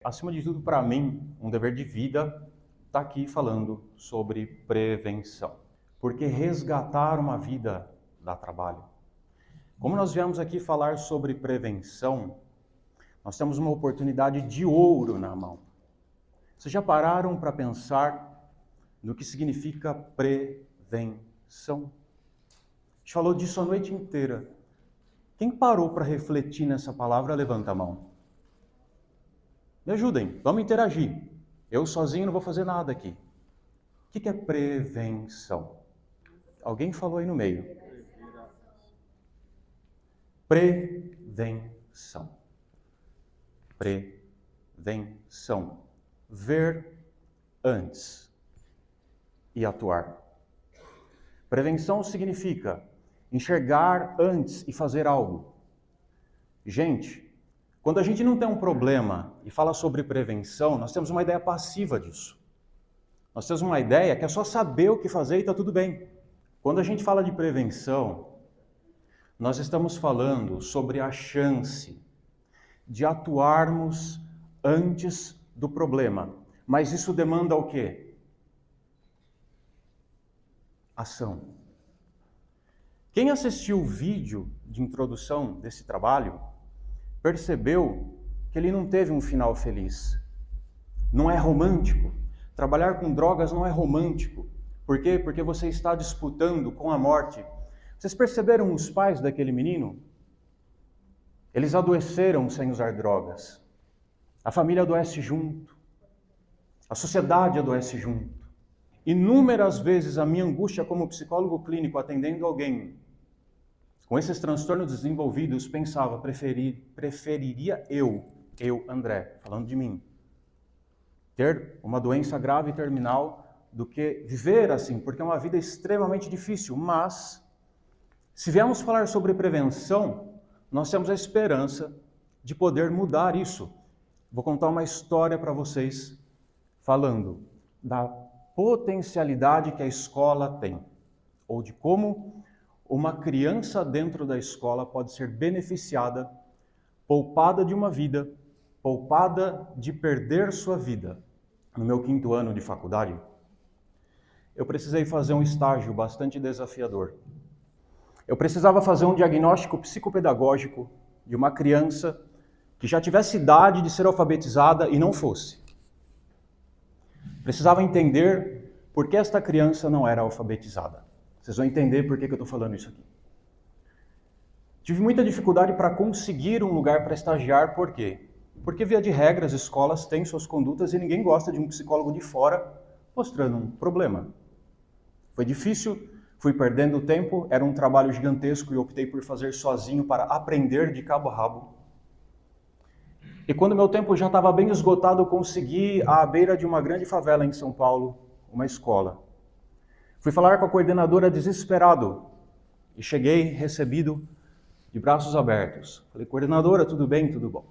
Acima de tudo, para mim, um dever de vida está aqui falando sobre prevenção. Porque resgatar uma vida dá trabalho. Como nós viemos aqui falar sobre prevenção, nós temos uma oportunidade de ouro na mão. Vocês já pararam para pensar no que significa prevenção? A gente falou disso a noite inteira. Quem parou para refletir nessa palavra, levanta a mão. Me ajudem, vamos interagir. Eu sozinho não vou fazer nada aqui. O que é prevenção? Alguém falou aí no meio. Prevenção. Prevenção. Ver antes e atuar. Prevenção significa enxergar antes e fazer algo. Gente, quando a gente não tem um problema e fala sobre prevenção, nós temos uma ideia passiva disso. Nós temos uma ideia que é só saber o que fazer e está tudo bem. Quando a gente fala de prevenção, nós estamos falando sobre a chance de atuarmos antes do problema. Mas isso demanda o quê? Ação. Quem assistiu o vídeo de introdução desse trabalho, percebeu que ele não teve um final feliz. Não é romântico. Trabalhar com drogas não é romântico. Por quê? Porque você está disputando com a morte. Vocês perceberam os pais daquele menino? Eles adoeceram sem usar drogas. A família adoece junto. A sociedade adoece junto. Inúmeras vezes a minha angústia como psicólogo clínico atendendo alguém com esses transtornos desenvolvidos, pensava, preferiria eu, André, falando de mim, ter uma doença grave e terminal do que viver assim, porque é uma vida extremamente difícil. Mas, se viemos falar sobre prevenção, nós temos a esperança de poder mudar isso. Vou contar uma história para vocês, falando da potencialidade que a escola tem, ou de como uma criança dentro da escola pode ser beneficiada, poupada de uma vida, poupada de perder sua vida. No meu 5º ano de faculdade, eu precisei fazer um estágio bastante desafiador. Eu precisava fazer um diagnóstico psicopedagógico de uma criança que já tivesse idade de ser alfabetizada e não fosse. Precisava entender por que esta criança não era alfabetizada. Vocês vão entender por que eu estou falando isso aqui. Tive muita dificuldade para conseguir um lugar para estagiar, por quê? Porque, via de regra, as escolas têm suas condutas e ninguém gosta de um psicólogo de fora mostrando um problema. Foi difícil, fui perdendo tempo, era um trabalho gigantesco e optei por fazer sozinho para aprender de cabo a rabo. E quando meu tempo já estava bem esgotado, eu consegui, à beira de uma grande favela em São Paulo, uma escola. Fui falar com a coordenadora desesperado e cheguei recebido de braços abertos. Falei, coordenadora, tudo bem? Tudo bom.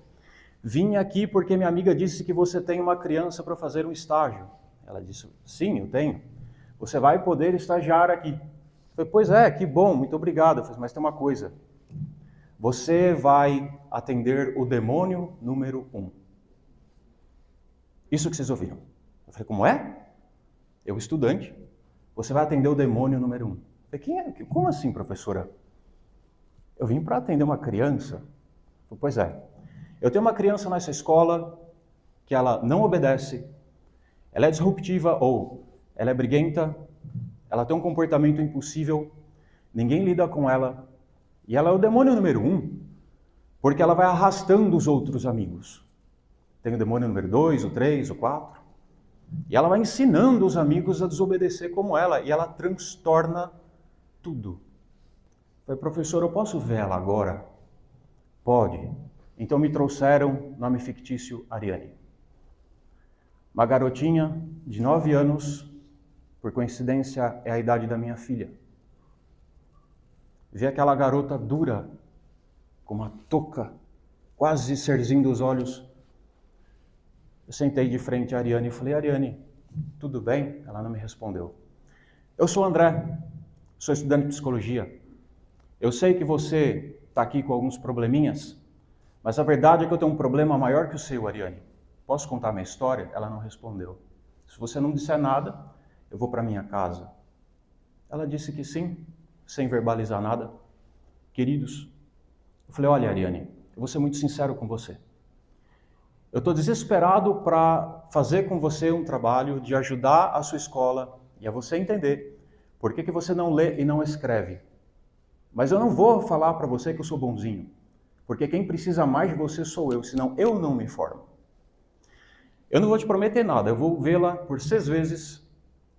Vim aqui porque minha amiga disse que você tem uma criança para fazer um estágio. Ela disse, sim, eu tenho. Você vai poder estagiar aqui. Falei, pois é, que bom, muito obrigado. Falei, mas tem uma coisa. Você vai atender o demônio número 1. Isso que vocês ouviram. Eu falei, como é? Eu, estudante. Você vai atender o demônio número 1. Eu falei, como assim, professora? Eu vim para atender uma criança. Eu falei, pois é. Eu tenho uma criança nessa escola que ela não obedece, ela é disruptiva ou ela é briguenta, ela tem um comportamento impossível, ninguém lida com ela, e ela é o demônio número 1, porque ela vai arrastando os outros amigos. Tem o demônio número 2, o 3, o 4. E ela vai ensinando os amigos a desobedecer como ela, e ela transtorna tudo. Eu falei, professor, eu posso ver ela agora? Pode. Então me trouxeram, nome fictício, Ariane. Uma garotinha de 9 anos, por coincidência é a idade da minha filha. Vi aquela garota dura, com uma touca, quase cerzindo os olhos. Eu sentei de frente à Ariane e falei, Ariane, tudo bem? Ela não me respondeu. Eu sou o André, sou estudante de psicologia. Eu sei que você está aqui com alguns probleminhas, mas a verdade é que eu tenho um problema maior que o seu, Ariane. posso contar minha história? Ela não respondeu. Se você não disser nada, eu vou para minha casa. Ela disse que sim, sem verbalizar nada. Queridos, eu falei, olha, Ariane, eu vou ser muito sincero com você. Eu estou desesperado para fazer com você um trabalho de ajudar a sua escola e a você entender por que você não lê e não escreve. Mas eu não vou falar para você que eu sou bonzinho, porque quem precisa mais de você sou eu, senão eu não me formo. Eu não vou te prometer nada, eu vou vê-la por 6 vezes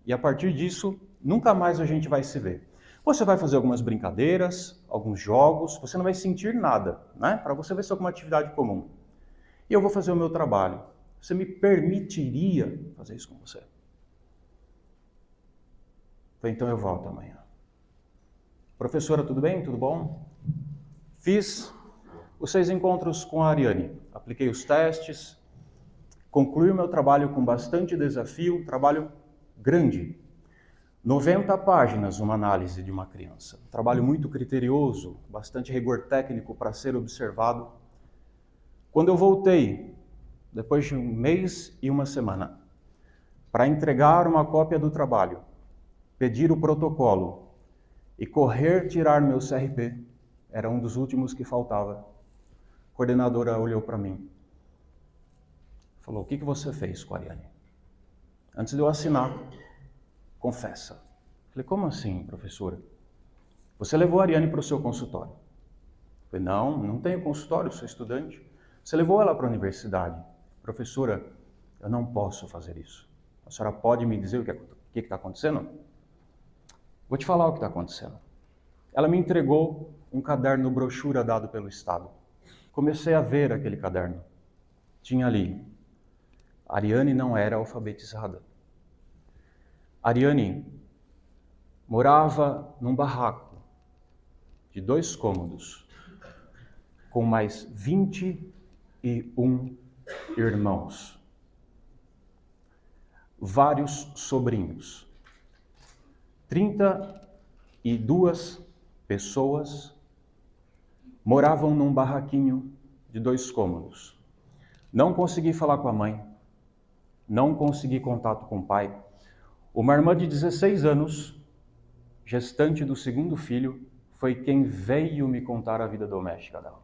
e a partir disso, nunca mais a gente vai se ver. Você vai fazer algumas brincadeiras, alguns jogos, você não vai sentir nada, né? Para você ver se é alguma atividade comum. E eu vou fazer o meu trabalho. Você me permitiria fazer isso com você? Falei, então eu volto amanhã. Professora, tudo bem? Tudo bom? Fiz os 6 encontros com a Ariane. Apliquei os testes, concluí o meu trabalho com bastante desafio, um trabalho grande. 90 páginas uma análise de uma criança. Um trabalho muito criterioso, bastante rigor técnico para ser observado. Quando eu voltei, depois de 1 mês e 1 semana, para entregar uma cópia do trabalho, pedir o protocolo e correr tirar meu CRP, era um dos últimos que faltava. A coordenadora olhou para mim. Falou, o que você fez com a Ariane? Antes de eu assinar, confessa. Falei, como assim, professora? Você levou a Ariane para o seu consultório? Falei, não tenho consultório, sou estudante. Você levou ela para a universidade? Professora, eu não posso fazer isso. A senhora pode me dizer o que está acontecendo? Vou te falar o que está acontecendo. Ela me entregou um caderno brochura dado pelo Estado. Comecei a ver aquele caderno. Tinha ali, Ariane não era alfabetizada. Ariane morava num barraco de 2 cômodos, com mais 21 irmãos, vários sobrinhos, 32 pessoas moravam num barraquinho de 2 cômodos. Não consegui falar com a mãe, não consegui contato com o pai. Uma irmã de 16 anos, gestante do 2º filho, foi quem veio me contar a vida doméstica dela.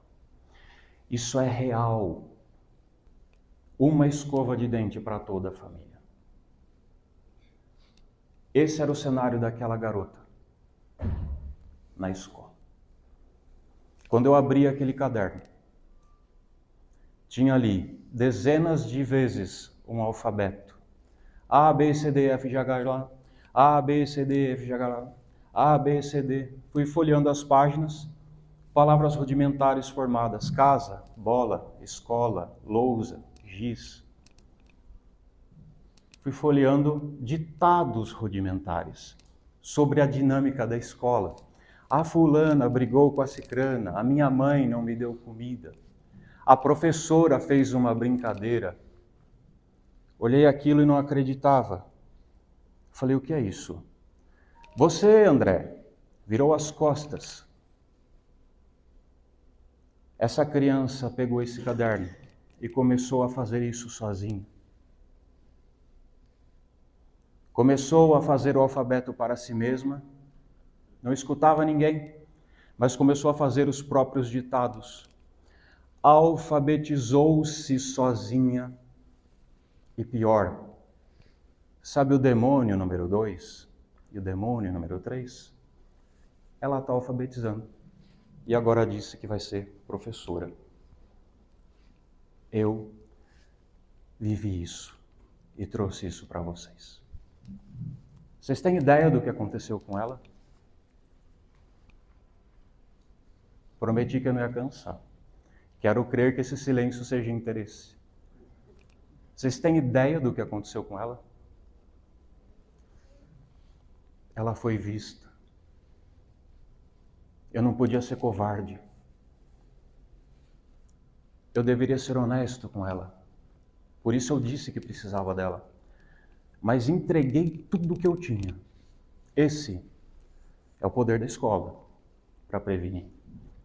Isso é real. Uma escova de dente para toda a família. Esse era o cenário daquela garota na escola. Quando eu abri aquele caderno, tinha ali dezenas de vezes um alfabeto. A, B, C, D, F, G, H, Lá. A, B, C, D, F, G, H, Lá. A, B, C, D. Fui folheando as páginas, palavras rudimentares formadas. Casa, bola, escola, lousa, giz. Fui folheando ditados rudimentares sobre a dinâmica da escola. A fulana brigou com a cicrana, a minha mãe não me deu comida. A professora fez uma brincadeira. Olhei aquilo e não acreditava. Falei, o que é isso? Você, André, virou as costas. Essa criança pegou esse caderno e começou a fazer isso sozinha. Começou a fazer o alfabeto para si mesma, não escutava ninguém, mas começou a fazer os próprios ditados. Alfabetizou-se sozinha. E pior, sabe o demônio número 2 e o demônio número 3? Ela está alfabetizando e agora disse que vai ser professora. Eu vivi isso e trouxe isso para vocês. Vocês têm ideia do que aconteceu com ela? Prometi que eu não ia cansar. Quero crer que esse silêncio seja interesse. Vocês têm ideia do que aconteceu com ela? Ela foi vista. Eu não podia ser covarde. Eu deveria ser honesto com ela. Por isso eu disse que precisava dela. Mas entreguei tudo o que eu tinha. Esse é o poder da escola para prevenir.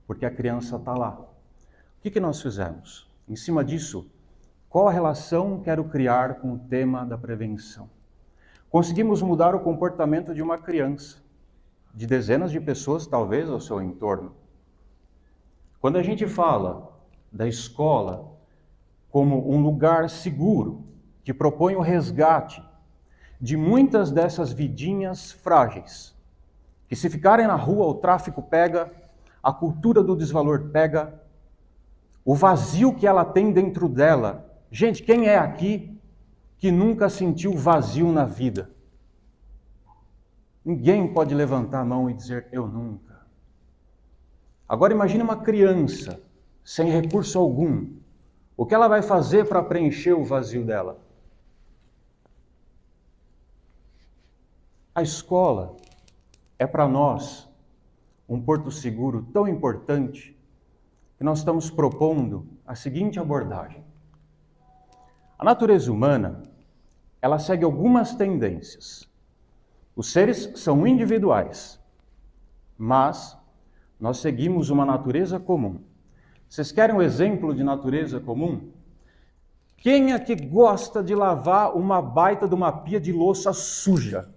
Porque a criança está lá. O que nós fizemos? Em cima disso, Qual a relação quero criar com o tema da prevenção? Conseguimos mudar o comportamento de uma criança, de dezenas de pessoas, talvez, ao seu entorno. Quando a gente fala da escola como um lugar seguro, que propõe o resgate de muitas dessas vidinhas frágeis, que se ficarem na rua o tráfico pega, a cultura do desvalor pega, o vazio que ela tem dentro dela. Gente, quem é aqui que nunca sentiu vazio na vida? Ninguém pode levantar a mão e dizer, eu nunca. Agora imagine uma criança sem recurso algum. O que ela vai fazer para preencher o vazio dela? A escola é para nós um porto seguro tão importante que nós estamos propondo a seguinte abordagem. A natureza humana, ela segue algumas tendências. Os seres são individuais, mas nós seguimos uma natureza comum. Vocês querem um exemplo de natureza comum? Quem é que gosta de lavar uma baita de uma pia de louça suja?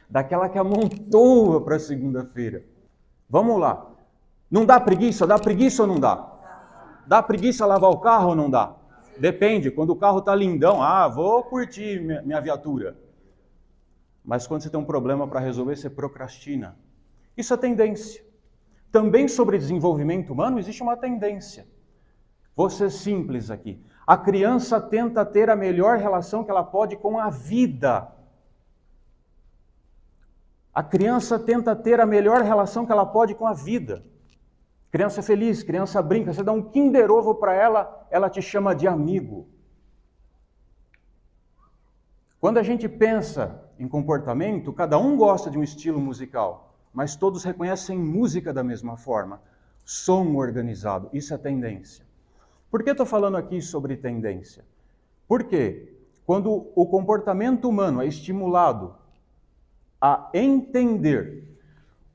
Daquela que amontoa para segunda-feira. Vamos lá. Não dá preguiça? Dá preguiça ou não dá? Dá preguiça lavar o carro ou não dá? Depende. Quando o carro está lindão, vou curtir minha viatura. Mas quando você tem um problema para resolver, você procrastina. Isso é tendência. Também sobre desenvolvimento humano existe uma tendência. Vou ser simples aqui. A criança tenta ter a melhor relação que ela pode com a vida. A criança tenta ter a melhor relação que ela pode com a vida. Criança feliz, criança brinca, você dá um Kinder Ovo para ela, ela te chama de amigo. Quando a gente pensa em comportamento, cada um gosta de um estilo musical, mas todos reconhecem música da mesma forma. Som organizado, isso é tendência. Por que estou falando aqui sobre tendência? Porque quando o comportamento humano é estimulado a entender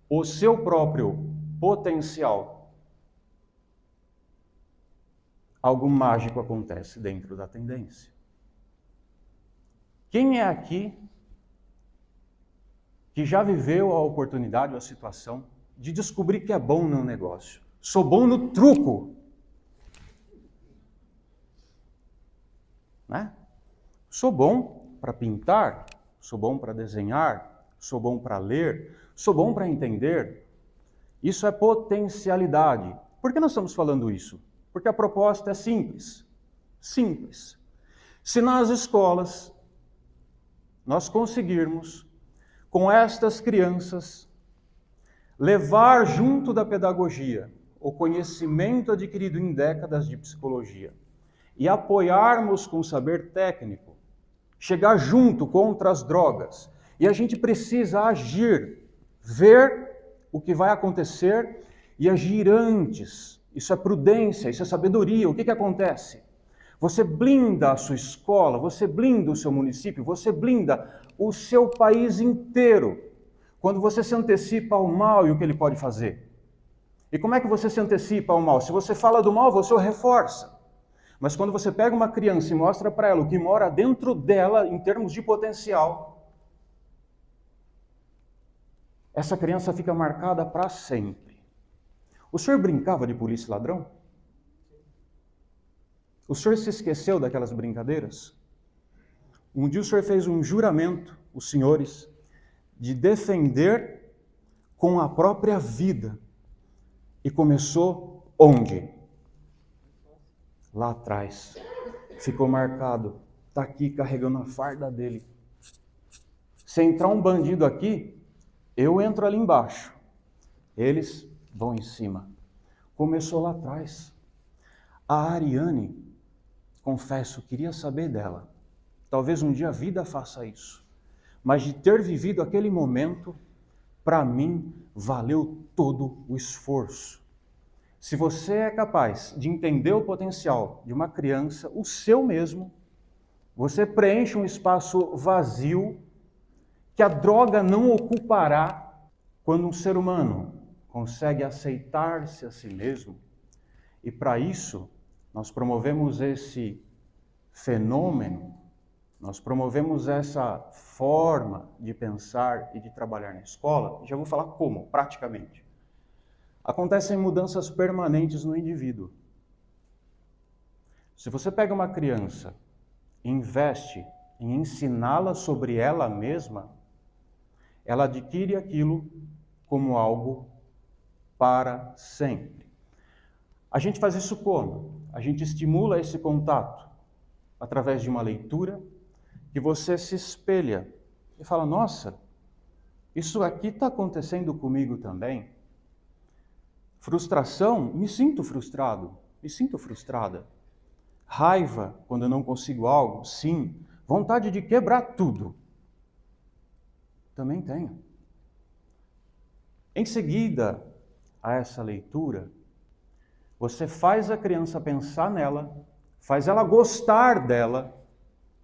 o seu próprio potencial, algo mágico acontece dentro da tendência. Quem é aqui que já viveu a oportunidade ou a situação de descobrir que é bom no negócio? Sou bom no truco. Né? Sou bom para pintar, sou bom para desenhar, sou bom para ler, sou bom para entender. Isso é potencialidade. Por que nós estamos falando isso? Porque a proposta é simples. Simples. Se nas escolas nós conseguirmos, com estas crianças, levar junto da pedagogia o conhecimento adquirido em décadas de psicologia e apoiarmos com saber técnico, chegar junto contra as drogas, e a gente precisa agir, ver o que vai acontecer e agir antes. Isso é prudência, isso é sabedoria. O que acontece? Você blinda a sua escola, você blinda o seu município, você blinda o seu país inteiro quando você se antecipa ao mal e o que ele pode fazer. E como é que você se antecipa ao mal? Se você fala do mal, você o reforça. Mas quando você pega uma criança e mostra para ela o que mora dentro dela em termos de potencial, essa criança fica marcada para sempre. O senhor brincava de polícia e ladrão? O senhor se esqueceu daquelas brincadeiras? Um dia o senhor fez um juramento, os senhores, de defender com a própria vida. E começou onde? Lá atrás. Ficou marcado. Está aqui carregando a farda dele. Se entrar um bandido aqui, eu entro ali embaixo. Eles vão em cima. Começou lá atrás. A Ariane, confesso, queria saber dela. Talvez um dia a vida faça isso. Mas de ter vivido aquele momento, para mim, valeu todo o esforço. Se você é capaz de entender o potencial de uma criança, o seu mesmo, você preenche um espaço vazio que a droga não ocupará. Quando um ser humano consegue aceitar-se a si mesmo, e para isso nós promovemos esse fenômeno, nós promovemos essa forma de pensar e de trabalhar na escola. Já vou falar como, praticamente. Acontecem mudanças permanentes no indivíduo. Se você pega uma criança e investe em ensiná-la sobre ela mesma, ela adquire aquilo como algo para sempre. A gente faz isso como? A gente estimula esse contato através de uma leitura que você se espelha e fala, nossa, isso aqui está acontecendo comigo também. Frustração, me sinto frustrado, me sinto frustrada. Raiva, quando eu não consigo algo, sim. Vontade de quebrar tudo, também tenho. Em seguida a essa leitura, você faz a criança pensar nela, faz ela gostar dela.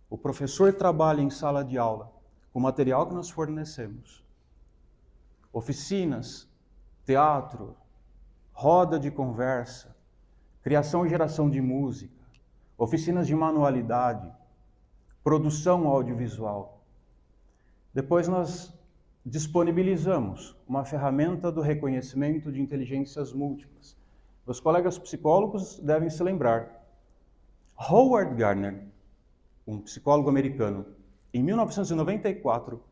O professor trabalha em sala de aula com o material que nós fornecemos. Oficinas, teatro, roda de conversa, criação e geração de música, oficinas de manualidade, produção audiovisual. Depois nós disponibilizamos uma ferramenta do reconhecimento de inteligências múltiplas. Os colegas psicólogos devem se lembrar. Howard Gardner, um psicólogo americano, em 1994,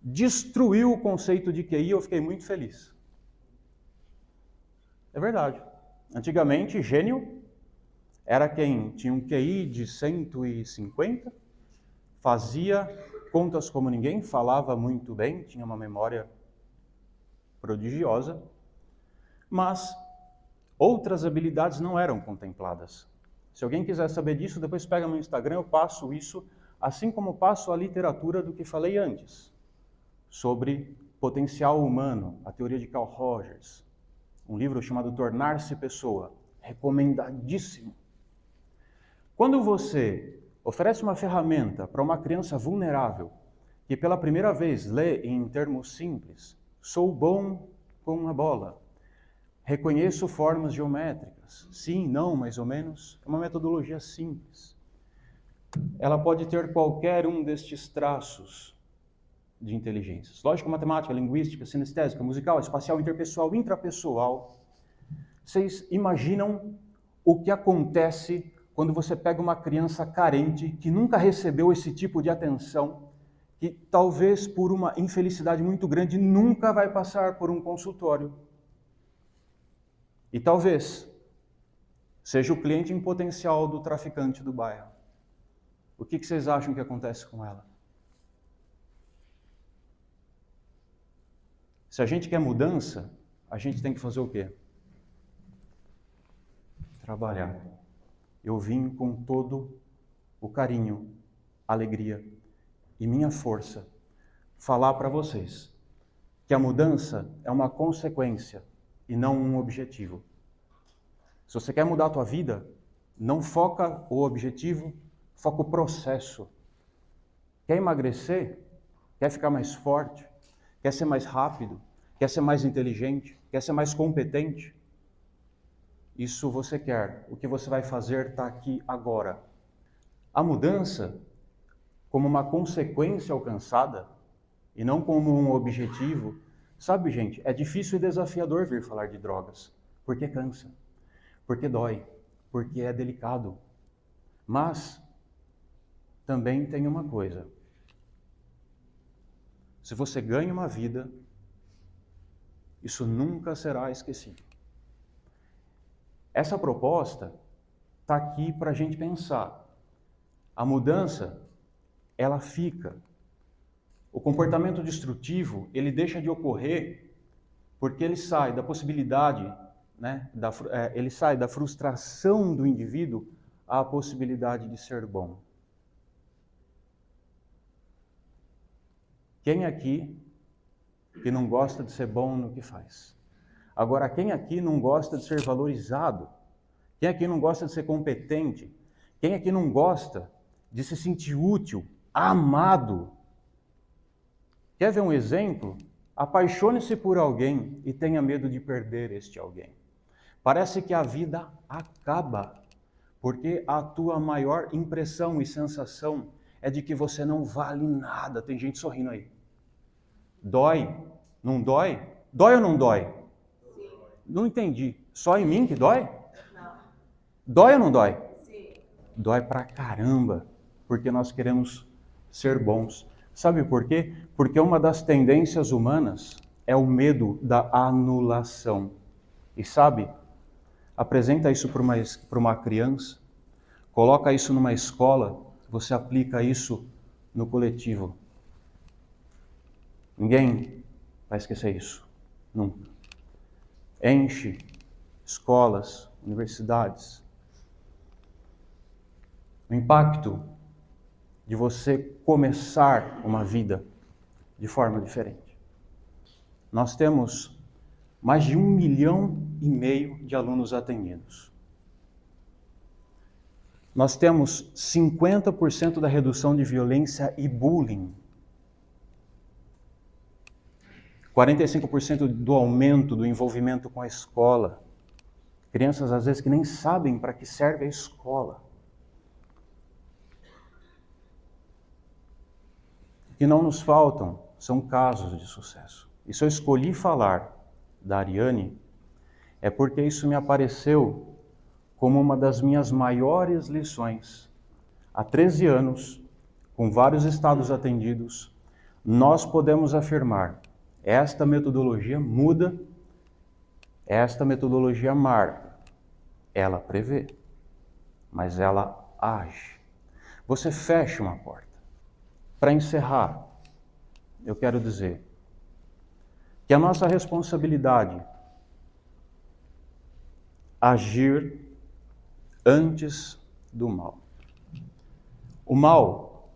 destruiu o conceito de QI e eu fiquei muito feliz. É verdade. Antigamente, gênio era quem tinha um QI de 150, fazia contas como ninguém, falava muito bem, tinha uma memória prodigiosa, mas outras habilidades não eram contempladas. Se alguém quiser saber disso, depois pega no Instagram, eu passo isso, assim como passo a literatura do que falei antes, sobre potencial humano, a teoria de Carl Rogers, um livro chamado Tornar-se Pessoa, recomendadíssimo. Quando você oferece uma ferramenta para uma criança vulnerável, que pela primeira vez lê em termos simples, sou bom com a bola, reconheço formas geométricas, sim, não, mais ou menos, é uma metodologia simples. Ela pode ter qualquer um destes traços de inteligências. Lógica, matemática, linguística, sinestésica, musical, espacial, interpessoal, intrapessoal. Vocês imaginam o que acontece quando você pega uma criança carente, que nunca recebeu esse tipo de atenção, que talvez por uma infelicidade muito grande nunca vai passar por um consultório. E talvez seja o cliente em potencial do traficante do bairro. O que vocês acham que acontece com ela? Se a gente quer mudança, a gente tem que fazer o quê? Trabalhar. Eu vim com todo o carinho, alegria e minha força falar para vocês que a mudança é uma consequência e não um objetivo. Se você quer mudar a tua vida, não foca o objetivo, foca o processo. Quer emagrecer? Quer ficar mais forte? Quer ser mais rápido? Quer ser mais inteligente? Quer ser mais competente? Isso você quer. O que você vai fazer está aqui agora. A mudança, como uma consequência alcançada, e não como um objetivo. Sabe, gente, é difícil e desafiador vir falar de drogas, porque cansa, porque dói, porque é delicado. Mas também tem uma coisa. Se você ganha uma vida, isso nunca será esquecido. Essa proposta está aqui para a gente pensar. A mudança, ela fica. O comportamento destrutivo, ele deixa de ocorrer porque ele sai da possibilidade, ele sai da frustração do indivíduo à possibilidade de ser bom. Quem aqui que não gosta de ser bom no que faz? Agora, quem aqui não gosta de ser valorizado? Quem aqui não gosta de ser competente? Quem aqui não gosta de se sentir útil, amado? Quer ver um exemplo? Apaixone-se por alguém e tenha medo de perder este alguém. Parece que a vida acaba Porque a tua maior impressão e sensação é de que você não vale nada. Tem gente sorrindo aí. Dói? Não dói? Dói ou não dói? Sim. Não entendi. Só em mim que dói? Não. Dói ou não dói? Sim. Dói pra caramba, porque nós queremos ser bons. Sabe por quê? Porque uma das tendências humanas é o medo da anulação. E sabe, apresenta isso para uma criança, coloca isso numa escola, você aplica isso no coletivo. Ninguém vai esquecer isso, nunca. Enche escolas, universidades. O impacto de você começar uma vida de forma diferente. Nós temos mais de 1,5 milhão de alunos atendidos. Nós temos 50% da redução de violência e bullying. 45% do aumento do envolvimento com a escola. Crianças, às vezes, que nem sabem para que serve a escola. O que não nos faltam são casos de sucesso. E se eu escolhi falar da Ariane, é porque isso me apareceu como uma das minhas maiores lições. Há 13 anos, com vários estados atendidos, nós podemos afirmar: esta metodologia muda, esta metodologia marca. Ela prevê, mas ela age. Você fecha uma porta. Para encerrar, eu quero dizer que a nossa responsabilidade agir antes do mal. O mal,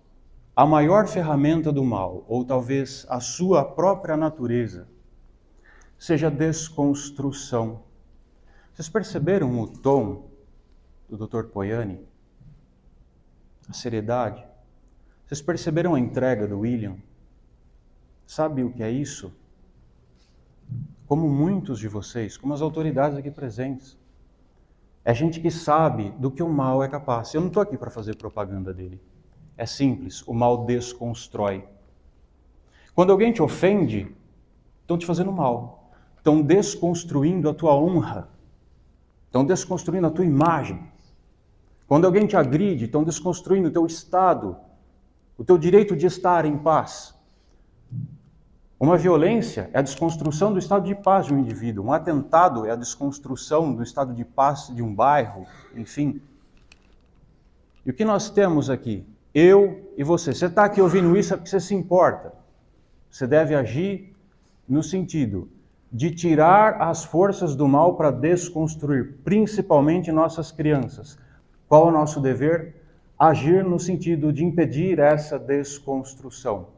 a maior ferramenta do mal, ou talvez a sua própria natureza, seja desconstrução. Vocês perceberam o tom do Dr. Poiani? A seriedade? Vocês perceberam a entrega do William? Sabe o que é isso? Como muitos de vocês, como as autoridades aqui presentes, é gente que sabe do que o mal é capaz. Eu não estou aqui para fazer propaganda dele. É simples, o mal desconstrói. Quando alguém te ofende, estão te fazendo mal. Estão desconstruindo a tua honra. Estão desconstruindo a tua imagem. Quando alguém te agride, estão desconstruindo o teu estado, o teu direito de estar em paz. Uma violência é a desconstrução do estado de paz de um indivíduo. Um atentado é a desconstrução do estado de paz de um bairro, enfim. E o que nós temos aqui? Eu e você. Você está aqui ouvindo isso é porque você se importa. Você deve agir no sentido de tirar as forças do mal para desconstruir, principalmente nossas crianças. Qual é o nosso dever? Agir no sentido de impedir essa desconstrução.